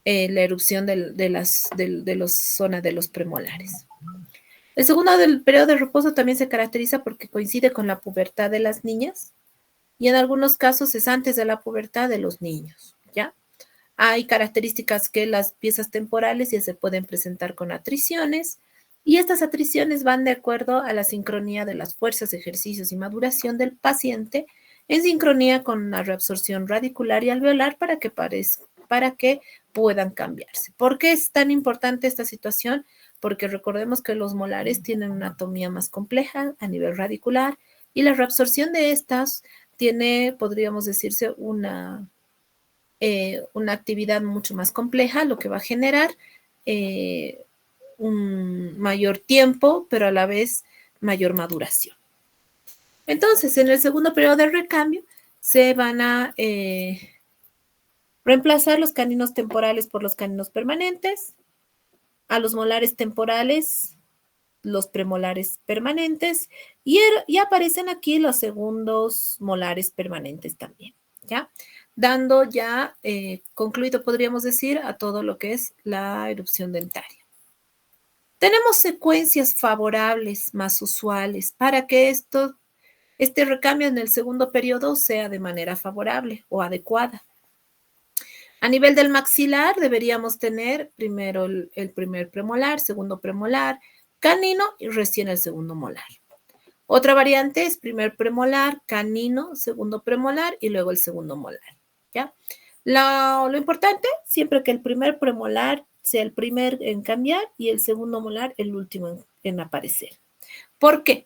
la erupción de la zona de los premolares. El segundo del periodo de reposo también se caracteriza porque coincide con la pubertad de las niñas y en algunos casos es antes de la pubertad de los niños, ¿ya? Hay características que las piezas temporales ya se pueden presentar con atriciones y estas atriciones van de acuerdo a la sincronía de las fuerzas, ejercicios y maduración del paciente en sincronía con la reabsorción radicular y alveolar para que puedan cambiarse. ¿Por qué es tan importante esta situación? Porque recordemos que los molares tienen una anatomía más compleja a nivel radicular y la reabsorción de estas tiene, podríamos decirse, una actividad mucho más compleja, lo que va a generar un mayor tiempo, pero a la vez mayor maduración. Entonces, en el segundo periodo de recambio, se van a reemplazar los caninos temporales por los caninos permanentes, a los molares temporales, los premolares permanentes, y aparecen aquí los segundos molares permanentes también, ¿ya? Dando ya concluido, podríamos decir, a todo lo que es la erupción dentaria. Tenemos secuencias favorables más usuales para que este recambio en el segundo periodo sea de manera favorable o adecuada. A nivel del maxilar deberíamos tener primero el primer premolar, segundo premolar, canino y recién el segundo molar. Otra variante es primer premolar, canino, segundo premolar y luego el segundo molar, ¿ya? Lo importante, siempre que el primer premolar sea el primer en cambiar y el segundo molar el último en aparecer. ¿Por qué?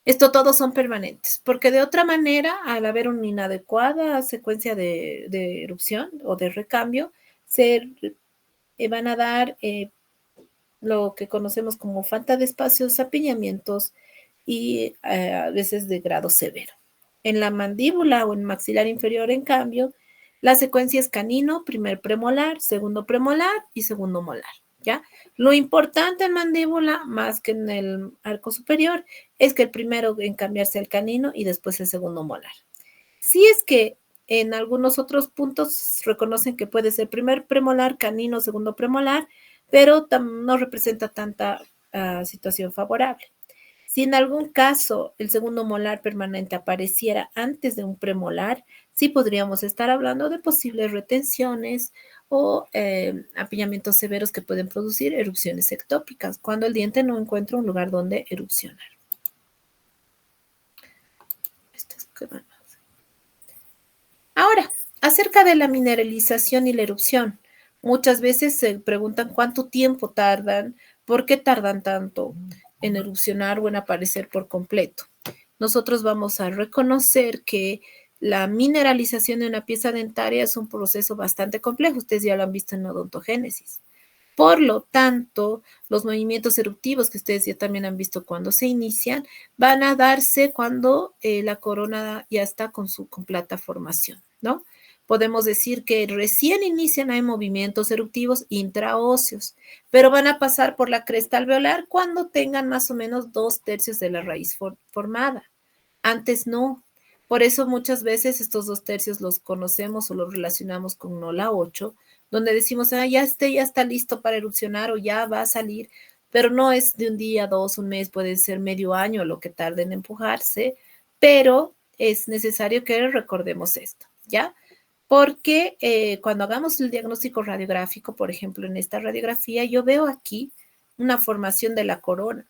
Esto todos son permanentes, porque de otra manera, al haber una inadecuada secuencia de erupción o de recambio, se van a dar lo que conocemos como falta de espacios, apiñamientos y a veces de grado severo. En la mandíbula o en maxilar inferior, en cambio, la secuencia es canino, primer premolar, segundo premolar y segundo molar, ¿ya? Lo importante en mandíbula, más que en el arco superior, es que el primero en cambiarse el canino y después el segundo molar. Si es que en algunos otros puntos reconocen que puede ser primer premolar, canino, segundo premolar, pero no representa tanta situación favorable. Si en algún caso el segundo molar permanente apareciera antes de un premolar, sí podríamos estar hablando de posibles retenciones o apiñamientos severos que pueden producir erupciones ectópicas cuando el diente no encuentra un lugar donde erupcionar. Ahora, acerca de la mineralización y la erupción, muchas veces se preguntan cuánto tiempo tardan, por qué tardan tanto en erupcionar o en aparecer por completo. Nosotros vamos a reconocer que la mineralización de una pieza dentaria es un proceso bastante complejo. Ustedes ya lo han visto en la odontogénesis. Por lo tanto, los movimientos eruptivos que ustedes ya también han visto cuando se inician, van a darse cuando la corona ya está con su completa formación, ¿no? Podemos decir que recién inician hay movimientos eruptivos intraóseos, pero van a pasar por la cresta alveolar cuando tengan más o menos 2/3 de la raíz formada. Antes no. Por eso muchas veces estos 2/3 los conocemos o los relacionamos con NOLA 8, donde decimos, ya está listo para erupcionar o ya va a salir, pero no es de un día, 2, un mes, puede ser medio año lo que tarde en empujarse, pero es necesario que recordemos esto, ¿ya? Porque cuando hagamos el diagnóstico radiográfico, por ejemplo, en esta radiografía, yo veo aquí una formación de la corona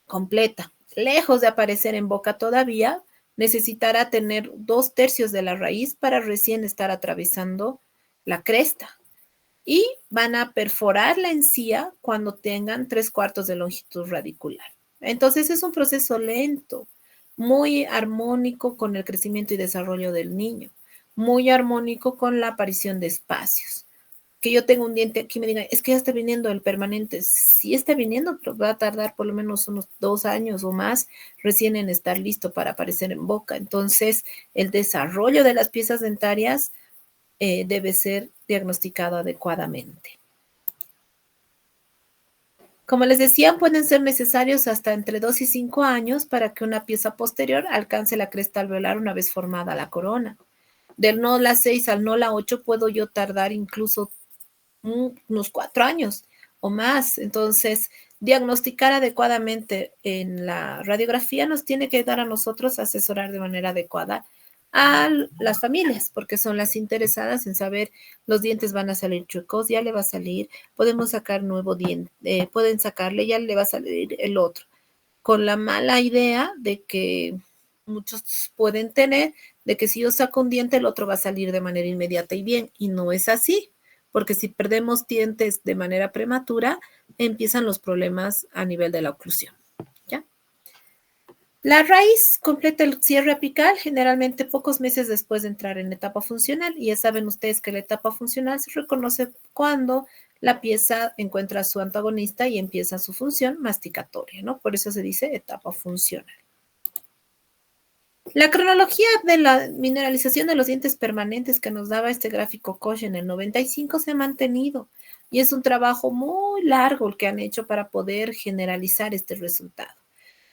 completa. Lejos de aparecer en boca todavía, necesitará tener 2/3 de la raíz para recién estar atravesando la cresta. Y van a perforar la encía cuando tengan 3/4 de longitud radicular. Entonces es un proceso lento, muy armónico con el crecimiento y desarrollo del niño, muy armónico con la aparición de espacios. Que yo tengo un diente aquí y me digan, es que ya está viniendo el permanente. Sí está viniendo, pero va a tardar por lo menos unos 2 años o más recién en estar listo para aparecer en boca. Entonces, el desarrollo de las piezas dentarias debe ser diagnosticado adecuadamente. Como les decía, pueden ser necesarios hasta entre 2 y 5 años para que una pieza posterior alcance la cresta alveolar una vez formada la corona. Del NOLA 6 al NOLA 8 puedo yo tardar incluso unos 4 años o más. Entonces, diagnosticar adecuadamente en la radiografía nos tiene que ayudar a nosotros a asesorar de manera adecuada a las familias, porque son las interesadas en saber los dientes van a salir chuecos, ya le va a salir, podemos sacar nuevo diente, pueden sacarle, ya le va a salir el otro, con la mala idea de que muchos pueden tener de que si yo saco un diente, el otro va a salir de manera inmediata y bien, y no es así, porque si perdemos dientes de manera prematura, empiezan los problemas a nivel de la oclusión. ¿Ya? La raíz completa el cierre apical generalmente pocos meses después de entrar en la etapa funcional, y ya saben ustedes que la etapa funcional se reconoce cuando la pieza encuentra a su antagonista y empieza su función masticatoria, ¿no? Por eso se dice etapa funcional. La cronología de la mineralización de los dientes permanentes que nos daba este gráfico Koch en el 95 se ha mantenido, y es un trabajo muy largo el que han hecho para poder generalizar este resultado.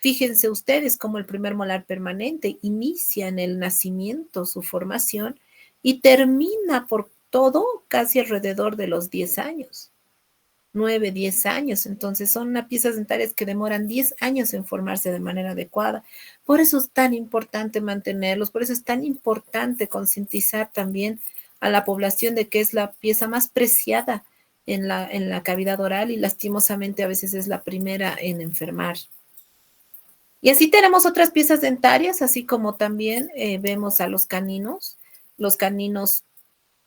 Fíjense ustedes cómo el primer molar permanente inicia en el nacimiento su formación y termina por todo casi alrededor de los 10 años. 9, 10 años. Entonces son piezas dentarias que demoran 10 años en formarse de manera adecuada. Por eso es tan importante mantenerlos, por eso es tan importante concientizar también a la población de que es la pieza más preciada en la cavidad oral y lastimosamente a veces es la primera en enfermar. Y así tenemos otras piezas dentarias, así como también vemos a los caninos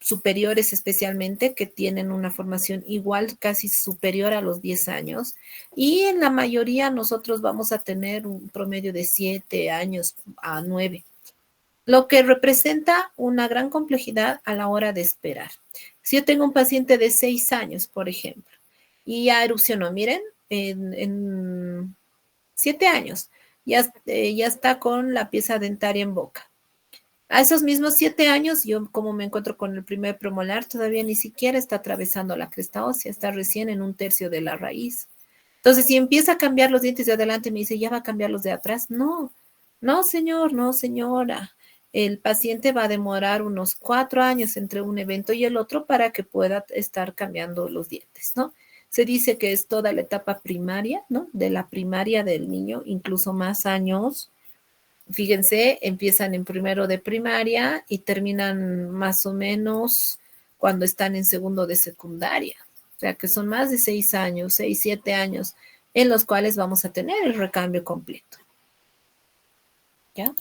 superiores especialmente, que tienen una formación igual, casi superior a los 10 años. Y en la mayoría nosotros vamos a tener un promedio de 7 años a 9, lo que representa una gran complejidad a la hora de esperar. Si yo tengo un paciente de 6 años, por ejemplo, y ya erupcionó, miren, en 7 años, ya está con la pieza dentaria en boca. A esos mismos 7 años, yo como me encuentro con el primer premolar, todavía ni siquiera está atravesando la cresta ósea, está recién en un tercio de la raíz. Entonces, si empieza a cambiar los dientes de adelante, me dice, ¿ya va a cambiar los de atrás? No, no, señor, no, señora. El paciente va a demorar unos 4 años entre un evento y el otro para que pueda estar cambiando los dientes, ¿no? Se dice que es toda la etapa primaria, ¿no? De la primaria del niño, incluso más años. Fíjense, empiezan en primero de primaria y terminan más o menos cuando están en segundo de secundaria. O sea que son más de 6 años, 6, 7 años, en los cuales vamos a tener el recambio completo. ¿Ya?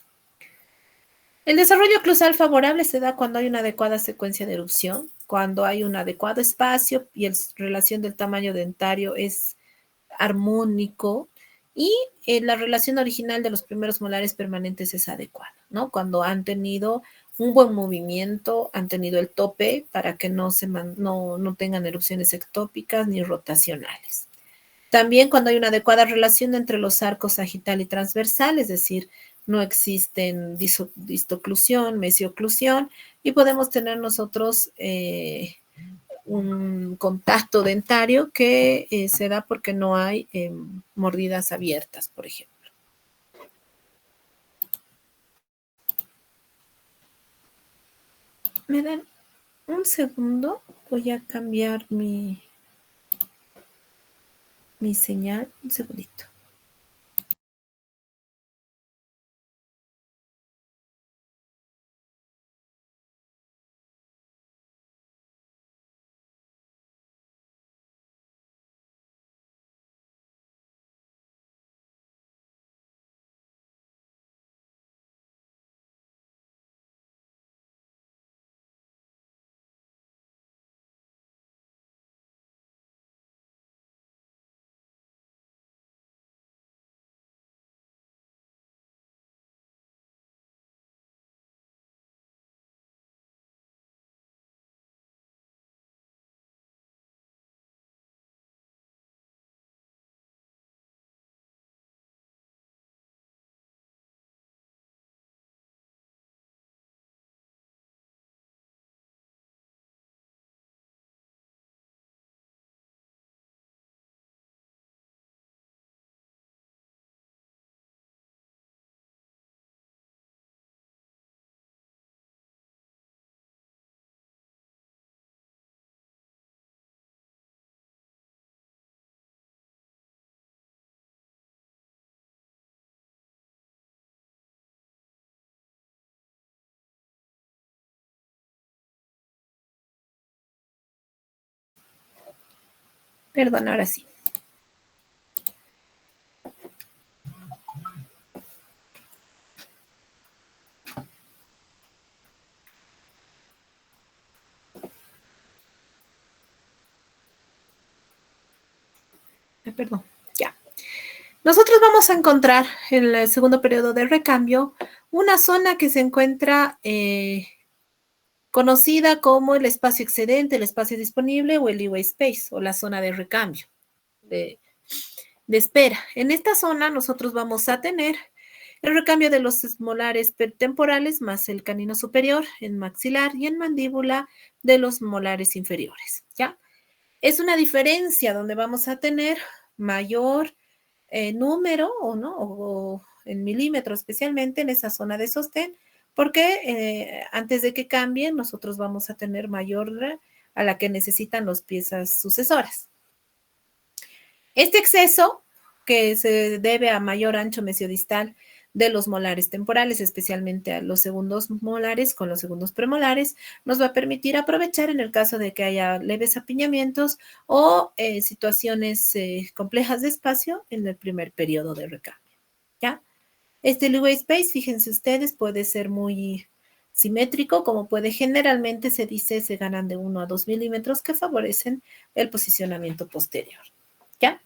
El desarrollo oclusal favorable se da cuando hay una adecuada secuencia de erupción, cuando hay un adecuado espacio y la relación del tamaño dentario es armónico, y la relación original de los primeros molares permanentes es adecuada, ¿no? Cuando han tenido un buen movimiento, han tenido el tope para que no tengan erupciones ectópicas ni rotacionales. También cuando hay una adecuada relación entre los arcos sagital y transversal, es decir, no existen distoclusión, mesioclusión, y podemos tener nosotros un contacto dentario que se da porque no hay mordidas abiertas, por ejemplo. Me dan un segundo, voy a cambiar mi señal, un segundito. Perdón, ahora sí. Perdón, ya. Nosotros vamos a encontrar en el segundo periodo de recambio una zona que se encuentra conocida como el espacio excedente, el espacio disponible o el leeway space o la zona de recambio, de espera. En esta zona nosotros vamos a tener el recambio de los molares temporales más el canino superior en maxilar y en mandíbula de los molares inferiores, ¿ya? Es una diferencia donde vamos a tener mayor número o no, o en milímetros especialmente en esa zona de sostén, porque antes de que cambien nosotros vamos a tener mayor a la que necesitan las piezas sucesoras. Este exceso que se debe a mayor ancho mesiodistal de los molares temporales, especialmente a los segundos molares con los segundos premolares, nos va a permitir aprovechar en el caso de que haya leves apiñamientos o situaciones complejas de espacio en el primer periodo de recambio, ¿ya? Este leeway space, fíjense ustedes, puede ser muy simétrico, como puede generalmente se dice, se ganan de 1 a 2 milímetros que favorecen el posicionamiento posterior, ¿ya?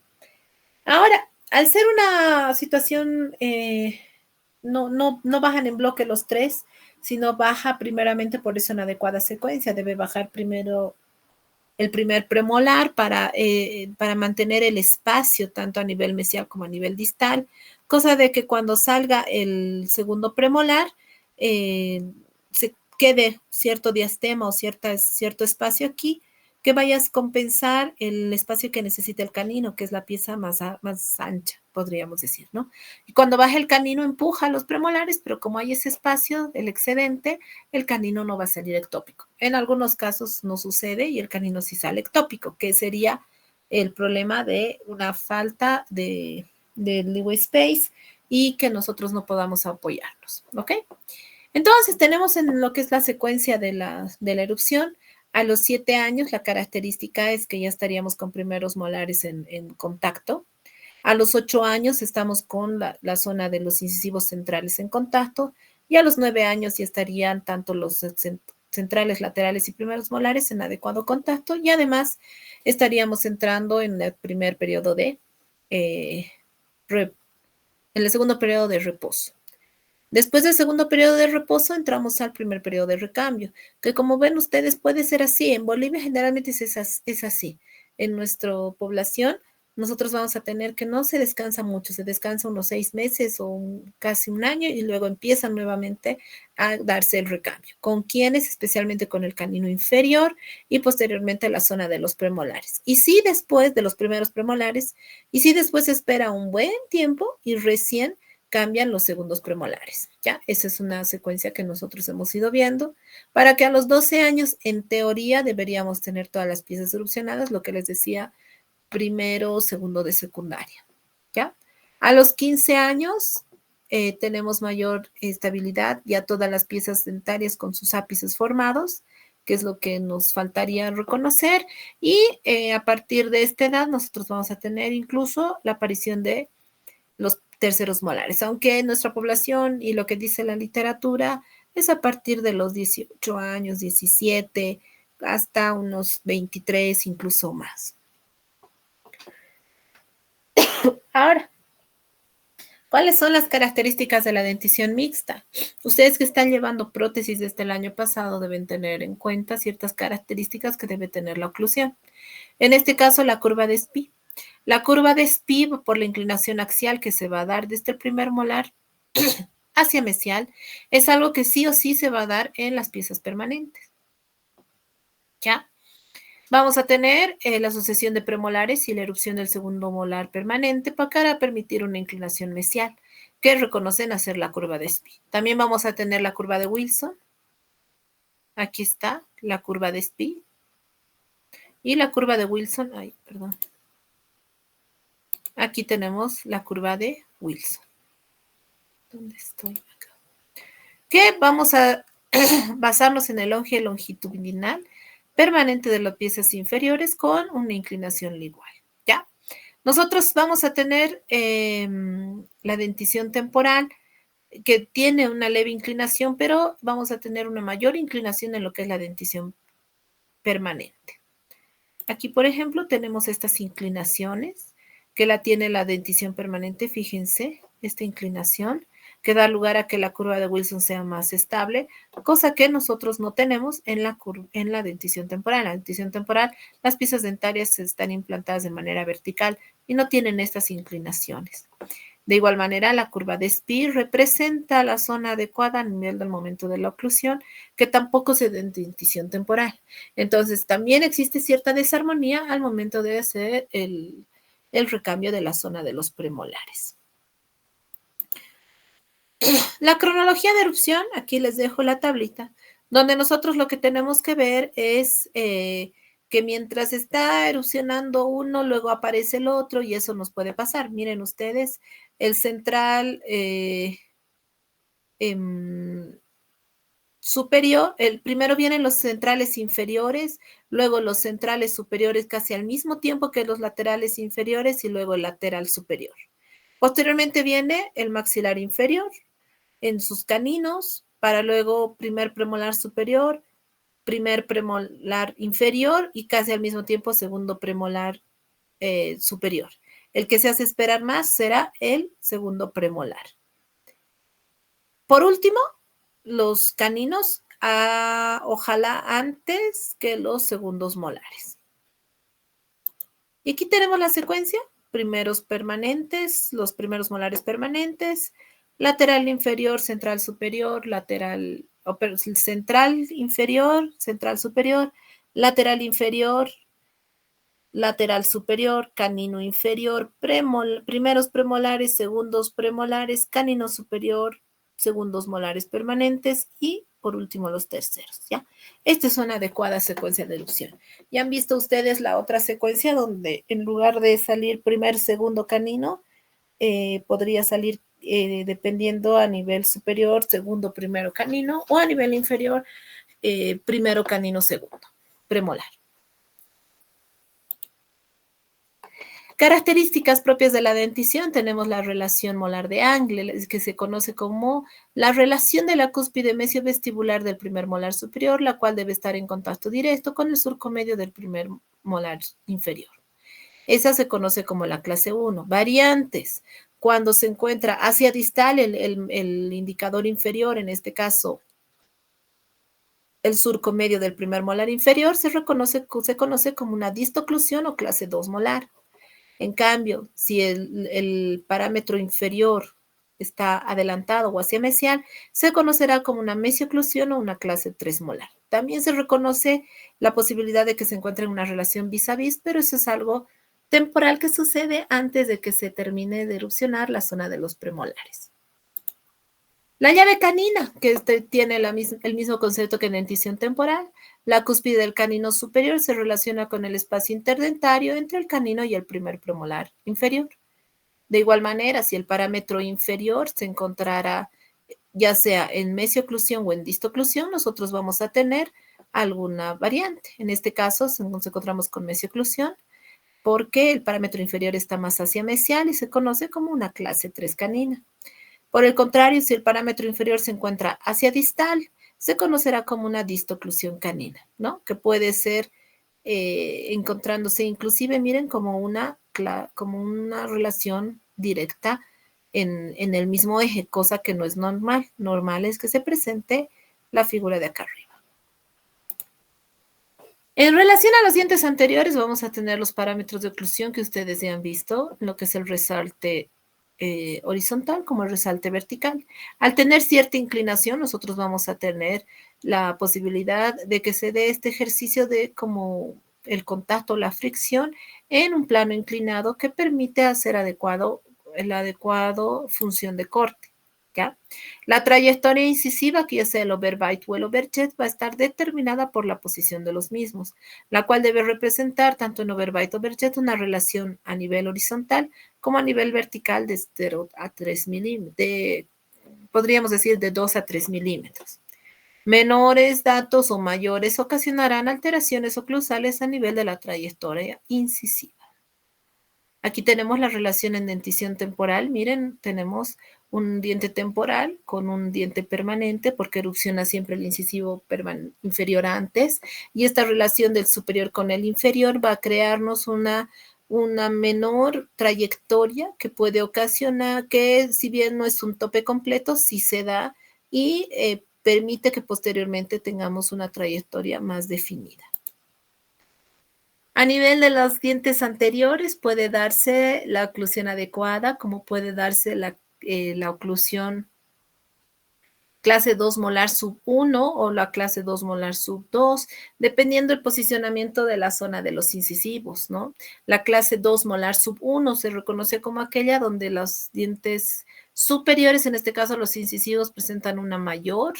Ahora, al ser una situación, no bajan en bloque los tres, sino baja primeramente por eso en adecuada secuencia. Debe bajar primero el primer premolar para mantener el espacio tanto a nivel mesial como a nivel distal, cosa de que cuando salga el segundo premolar se quede cierto diastema o cierto espacio aquí que vaya a compensar el espacio que necesita el canino, que es la pieza más ancha, podríamos decir, ¿no? Y cuando baje el canino empuja los premolares, pero como hay ese espacio, el excedente, el canino no va a salir ectópico. En algunos casos no sucede y el canino sí sale ectópico, que sería el problema de una falta de leeway space y que nosotros no podamos apoyarnos, ¿ok? Entonces tenemos en lo que es la secuencia de la erupción, a los 7 años la característica es que ya estaríamos con primeros molares en contacto. A los 8 años estamos con la zona de los incisivos centrales en contacto y a los 9 años ya estarían tanto los centrales, laterales y primeros molares en adecuado contacto y además estaríamos entrando en el primer periodo en el segundo periodo de reposo. Después del segundo periodo de reposo entramos al primer periodo de recambio, que como ven ustedes puede ser así. En Bolivia generalmente es así. En nuestra población nosotros vamos a tener que no se descansa mucho, se descansa unos 6 meses o casi un año y luego empiezan nuevamente a darse el recambio. ¿Con quiénes? Especialmente con el canino inferior y posteriormente la zona de los premolares. Y sí después de los primeros premolares, y sí después se espera un buen tiempo y recién cambian los segundos premolares, ¿ya? Esa es una secuencia que nosotros hemos ido viendo para que a los 12 años, en teoría, deberíamos tener todas las piezas erupcionadas, lo que les decía, primero, segundo de secundaria, ¿ya? A los 15 años tenemos mayor estabilidad, ya todas las piezas dentarias con sus ápices formados, que es lo que nos faltaría reconocer, y a partir de esta edad nosotros vamos a tener incluso la aparición de los terceros molares, aunque en nuestra población y lo que dice la literatura es a partir de los 18 años, 17, hasta unos 23, incluso más. Ahora, ¿cuáles son las características de la dentición mixta? Ustedes que están llevando prótesis desde el año pasado deben tener en cuenta ciertas características que debe tener la oclusión. En este caso, la curva de Spee. La curva de Spee, por la inclinación axial que se va a dar desde el primer molar hacia mesial, es algo que sí o sí se va a dar en las piezas permanentes. ¿Ya? Vamos a tener la asociación de premolares y la erupción del segundo molar permanente para permitir una inclinación mesial, que reconocen hacer la curva de Spee. También vamos a tener la curva de Wilson. Aquí está la curva de Spee. Y la curva de Wilson, ay, perdón. Aquí tenemos la curva de Wilson. ¿Dónde estoy? Acá. Que vamos a basarnos en el longe longitudinal permanente de las piezas inferiores con una inclinación igual, ¿ya? Nosotros vamos a tener la dentición temporal que tiene una leve inclinación, pero vamos a tener una mayor inclinación en lo que es la dentición permanente. Aquí, por ejemplo, tenemos estas inclinaciones que la tiene la dentición permanente. Fíjense, esta inclinación que da lugar a que la curva de Wilson sea más estable, cosa que nosotros no tenemos en la dentición temporal. En la dentición temporal, las piezas dentarias están implantadas de manera vertical y no tienen estas inclinaciones. De igual manera, la curva de Spear representa la zona adecuada a nivel del momento de la oclusión, que tampoco se da en dentición temporal. Entonces, también existe cierta desarmonía al momento de hacer el recambio de la zona de los premolares. La cronología de erupción, aquí les dejo la tablita, donde nosotros lo que tenemos que ver es que mientras está erupcionando uno, luego aparece el otro y eso nos puede pasar. Miren ustedes, el central superior, primero vienen los centrales inferiores, luego los centrales superiores casi al mismo tiempo que los laterales inferiores y luego el lateral superior. Posteriormente viene el maxilar inferior en sus caninos, para luego primer premolar superior, primer premolar inferior y casi al mismo tiempo segundo premolar superior. El que se hace esperar más será el segundo premolar. Por último, los caninos, ojalá antes que los segundos molares. Y aquí tenemos la secuencia, primeros permanentes, los primeros molares permanentes, lateral inferior, central superior, lateral, central inferior, central superior, lateral inferior, lateral superior, canino inferior, primeros premolares, segundos premolares, canino superior, segundos molares permanentes y por último los terceros, ¿ya? Esta es una adecuada secuencia de erupción. Ya han visto ustedes la otra secuencia donde en lugar de salir primer, segundo canino, podría salir dependiendo a nivel superior, segundo, primero canino o a nivel inferior, primero canino, segundo, premolar. Características propias de la dentición, tenemos la relación molar de Angle, que se conoce como la relación de la cúspide mesiovestibular del primer molar superior, la cual debe estar en contacto directo con el surco medio del primer molar inferior. Esa se conoce como la clase 1. Variantes, cuando se encuentra hacia distal el indicador inferior, en este caso el surco medio del primer molar inferior, se conoce como una distoclusión o clase 2 molar. En cambio, si el parámetro inferior está adelantado o hacia mesial, se conocerá como una mesioclusión o una clase 3 molar. También se reconoce la posibilidad de que se encuentre en una relación vis a vis, pero eso es algo temporal que sucede antes de que se termine de erupcionar la zona de los premolares. La llave canina, que tiene el mismo concepto que dentición temporal. La cúspide del canino superior se relaciona con el espacio interdentario entre el canino y el primer premolar inferior. De igual manera, si el parámetro inferior se encontrara ya sea en mesioclusión o en distoclusión, nosotros vamos a tener alguna variante. En este caso, nos encontramos con mesioclusión porque el parámetro inferior está más hacia mesial y se conoce como una clase 3 canina. Por el contrario, si el parámetro inferior se encuentra hacia distal, se conocerá como una distoclusión canina, ¿no? Que puede ser encontrándose inclusive, miren, como una relación directa en el mismo eje, cosa que no es normal. Normal es que se presente la figura de acá arriba. En relación a los dientes anteriores, vamos a tener los parámetros de oclusión que ustedes ya han visto, lo que es el resalte horizontal como el resalte vertical. Al tener cierta inclinación, nosotros vamos a tener la posibilidad de que se dé este ejercicio de como el contacto, la fricción en un plano inclinado que permite hacer el adecuado función de corte. ¿Ya? La trayectoria incisiva, que ya sea el overbite o el overjet, va a estar determinada por la posición de los mismos, la cual debe representar tanto en overbite o overjet una relación a nivel horizontal como a nivel vertical de 0 a 3 milímetros, podríamos decir de 2 a 3 milímetros. Menores datos o mayores ocasionarán alteraciones oclusales a nivel de la trayectoria incisiva. Aquí tenemos la relación en dentición temporal. Miren, tenemos un diente temporal con un diente permanente porque erupciona siempre el incisivo inferior antes, y esta relación del superior con el inferior va a crearnos una menor trayectoria que puede ocasionar que, si bien no es un tope completo, sí se da y permite que posteriormente tengamos una trayectoria más definida. A nivel de los dientes anteriores puede darse la oclusión adecuada, como puede darse la oclusión clase 2 molar sub 1 o la clase 2 molar sub 2, dependiendo del posicionamiento de la zona de los incisivos, ¿no? La clase 2 molar sub 1 se reconoce como aquella donde los dientes superiores, en este caso los incisivos, presentan una mayor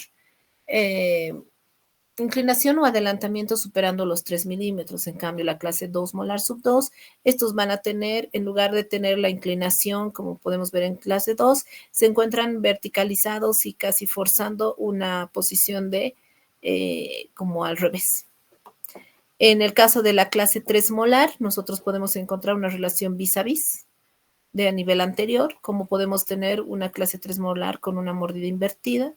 inclinación o adelantamiento superando los 3 milímetros. En cambio, la clase 2 molar sub 2, estos van a tener, en lugar de tener la inclinación, como podemos ver en clase 2, se encuentran verticalizados y casi forzando una posición de como al revés. En el caso de la clase 3 molar, nosotros podemos encontrar una relación vis a vis de a nivel anterior, como podemos tener una clase 3 molar con una mordida invertida,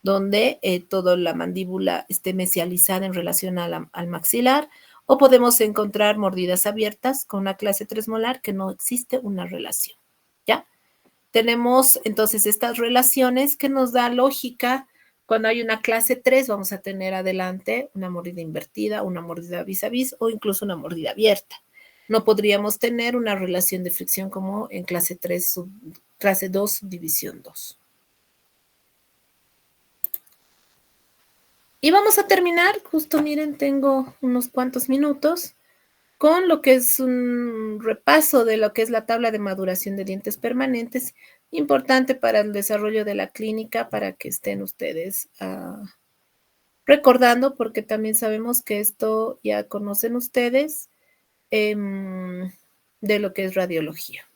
donde toda la mandíbula esté mesializada en relación al maxilar, o podemos encontrar mordidas abiertas con una clase 3 molar que no existe una relación, ¿ya? Tenemos entonces estas relaciones que nos da lógica. Cuando hay una clase 3 vamos a tener adelante una mordida invertida, una mordida vis a vis o incluso una mordida abierta. No podríamos tener una relación de fricción como en clase 3, clase 2, subdivisión 2. Y vamos a terminar, justo miren, tengo unos cuantos minutos, con lo que es un repaso de lo que es la tabla de maduración de dientes permanentes, importante para el desarrollo de la clínica, para que estén ustedes recordando, porque también sabemos que esto ya conocen ustedes de lo que es radiología.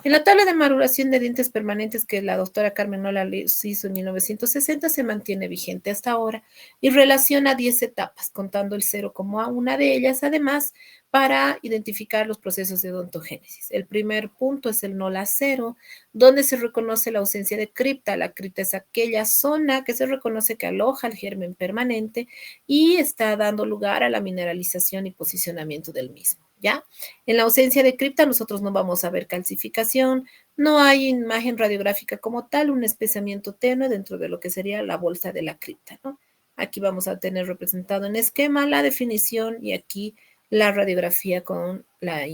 En la tabla de maduración de dientes permanentes que la doctora Carmen Nola hizo en 1960 se mantiene vigente hasta ahora y relaciona 10 etapas, contando el 0 como a una de ellas, además, para identificar los procesos de odontogénesis. El primer punto es el NOLA 0, donde se reconoce la ausencia de cripta. La cripta es aquella zona que se reconoce que aloja el germen permanente y está dando lugar a la mineralización y posicionamiento del mismo, ¿ya? En la ausencia de cripta nosotros no vamos a ver calcificación, no hay imagen radiográfica como tal, un espesamiento tenue dentro de lo que sería la bolsa de la cripta, ¿no? Aquí vamos a tener representado en esquema la definición y aquí la radiografía con la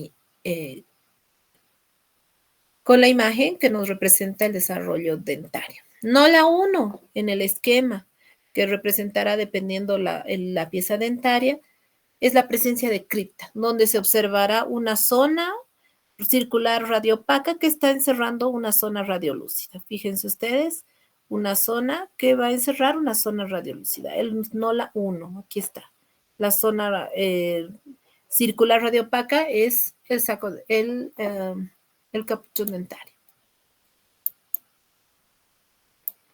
imagen que nos representa el desarrollo dentario. No la 1 en el esquema, que representará, dependiendo la pieza dentaria, es la presencia de cripta, donde se observará una zona circular radiopaca que está encerrando una zona radiolúcida. Fíjense ustedes, una zona que va a encerrar una zona radiolúcida. No la 1, aquí está. La zona circular radiopaca es el capuchón dentario.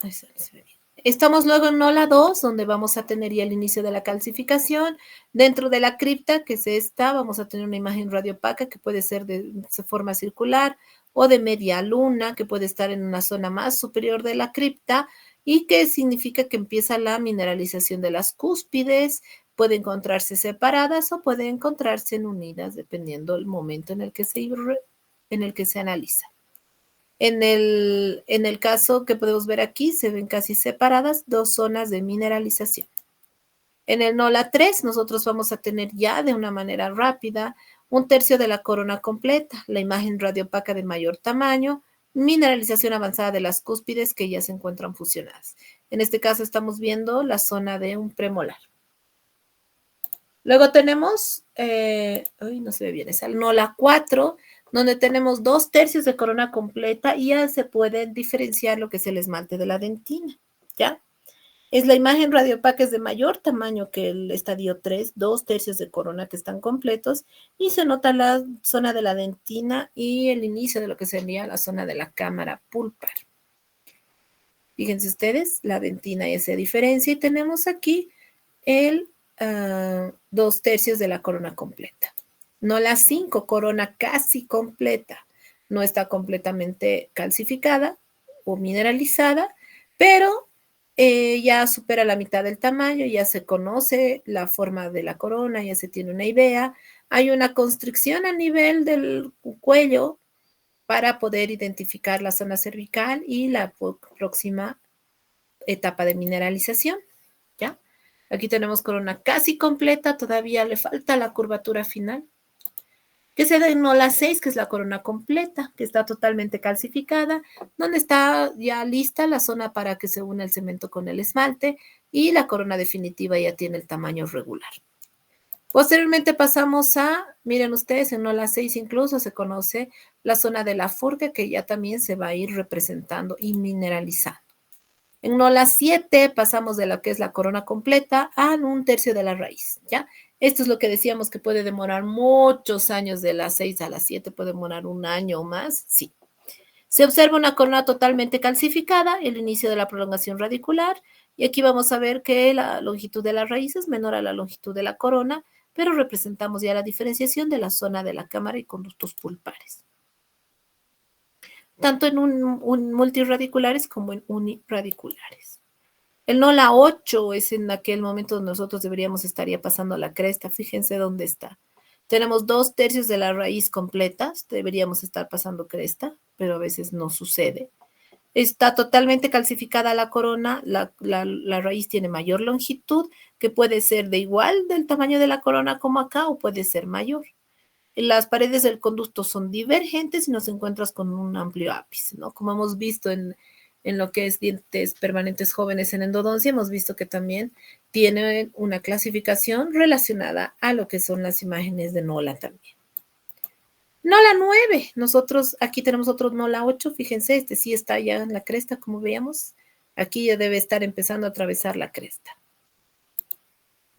Ahí se ve bien. Estamos luego en NOLA 2, donde vamos a tener ya el inicio de la calcificación. Dentro de la cripta, que es esta, vamos a tener una imagen radiopaca que puede ser de forma circular o de media luna, que puede estar en una zona más superior de la cripta y que significa que empieza la mineralización de las cúspides. Puede encontrarse separadas o puede encontrarse unidas, dependiendo del momento en el que se analiza. En el caso que podemos ver aquí, se ven casi separadas dos zonas de mineralización. En el NOLA 3, nosotros vamos a tener ya de una manera rápida un tercio de la corona completa, la imagen radiopaca de mayor tamaño, mineralización avanzada de las cúspides que ya se encuentran fusionadas. En este caso estamos viendo la zona de un premolar. Luego tenemos, no se ve bien, es el NOLA 4, donde tenemos 2/3 de corona completa y ya se puede diferenciar lo que es el esmalte de la dentina, ¿ya? Es la imagen radiopaca, es de mayor tamaño que el estadio 3, 2/3 de corona que están completos, y se nota la zona de la dentina y el inicio de lo que sería la zona de la cámara pulpar. Fíjense ustedes, la dentina ya se diferencia y tenemos aquí el 2/3 de la corona completa. No la 5, corona casi completa. No está completamente calcificada o mineralizada, pero ya supera la mitad del tamaño, ya se conoce la forma de la corona, ya se tiene una idea. Hay una constricción a nivel del cuello para poder identificar la zona cervical y la próxima etapa de mineralización, ¿ya? Aquí tenemos corona casi completa, todavía le falta la curvatura final, que se denota la 6, que es la corona completa, que está totalmente calcificada, donde está ya lista la zona para que se una el cemento con el esmalte y la corona definitiva ya tiene el tamaño regular. Posteriormente pasamos a, miren ustedes, en Nola 6 incluso se conoce la zona de la furga que ya también se va a ir representando y mineralizando. En Nola 7 pasamos de lo que es la corona completa a 1/3 de la raíz, ¿ya? Esto es lo que decíamos que puede demorar muchos años, de las 6 a las 7, puede demorar un año o más, sí. Se observa una corona totalmente calcificada, el inicio de la prolongación radicular, y aquí vamos a ver que la longitud de la raíz es menor a la longitud de la corona, pero representamos ya la diferenciación de la zona de la cámara y conductos pulpares, tanto en multiradiculares como en uniradiculares. El Nola 8 es en aquel momento donde nosotros deberíamos estar ya pasando a la cresta. Fíjense dónde está. Tenemos 2/3 de la raíz completas, deberíamos estar pasando cresta, pero a veces no sucede. Está totalmente calcificada la corona, la raíz tiene mayor longitud, que puede ser de igual del tamaño de la corona como acá, o puede ser mayor. Las paredes del conducto son divergentes y nos encuentras con un amplio ápice, ¿no? Como hemos visto en lo que es dientes permanentes jóvenes en endodoncia, hemos visto que también tiene una clasificación relacionada a lo que son las imágenes de Nola también. Nola 9, nosotros aquí tenemos otro Nola 8, fíjense, este sí está ya en la cresta, como veíamos. Aquí ya debe estar empezando a atravesar la cresta.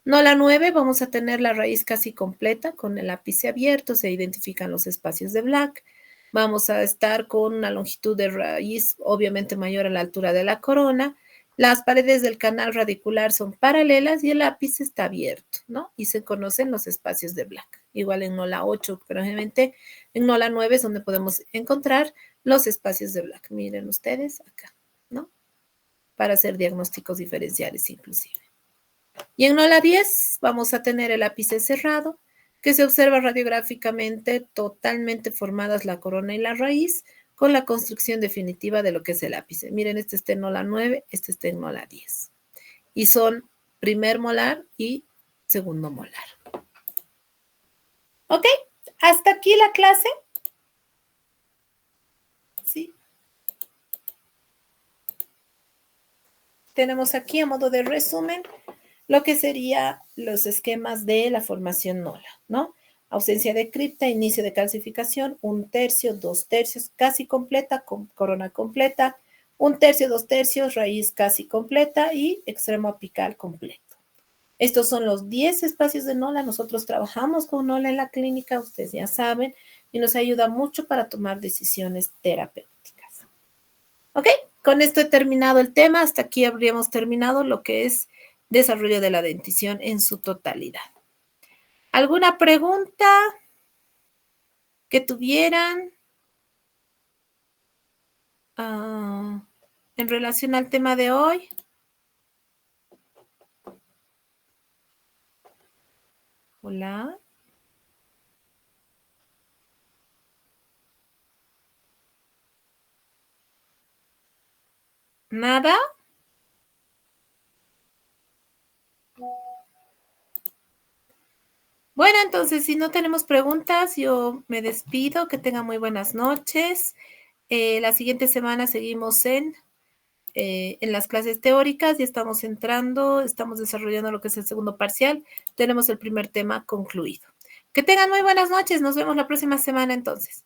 Nola 9, vamos a tener la raíz casi completa con el ápice abierto, se identifican los espacios de Black. Vamos a estar con una longitud de raíz obviamente mayor a la altura de la corona. Las paredes del canal radicular son paralelas y el ápice está abierto, ¿no? Y se conocen los espacios de Black. Igual en Nola 8, pero obviamente en Nola 9 es donde podemos encontrar los espacios de Black. Miren ustedes acá, ¿no? Para hacer diagnósticos diferenciales inclusive. Y en Nola 10 vamos a tener el ápice cerrado, que se observa radiográficamente totalmente formadas la corona y la raíz, con la construcción definitiva de lo que es el ápice. Miren, este está en Nola 9, este está en Nola 10. Y son primer molar y segundo molar. ¿Ok? ¿Hasta aquí la clase? Sí. Tenemos aquí a modo de resumen lo que serían los esquemas de la formación Nola, ¿no? Ausencia de cripta, inicio de calcificación, 1/3, 2/3, casi completa, con corona completa, 1/3, 2/3, raíz casi completa y extremo apical completo. Estos son los 10 espacios de Nola. Nosotros trabajamos con Nola en la clínica, ustedes ya saben, y nos ayuda mucho para tomar decisiones terapéuticas. ¿Ok? Con esto he terminado el tema. Hasta aquí habríamos terminado lo que es desarrollo de la dentición en su totalidad. ¿Alguna pregunta que tuvieran en relación al tema de hoy? Hola. ¿Nada? Bueno, entonces, si no tenemos preguntas, yo me despido. Que tengan muy buenas noches. La siguiente semana seguimos en las clases teóricas y estamos entrando, estamos desarrollando lo que es el segundo parcial. Tenemos el primer tema concluido. Que tengan muy buenas noches. Nos vemos la próxima semana entonces.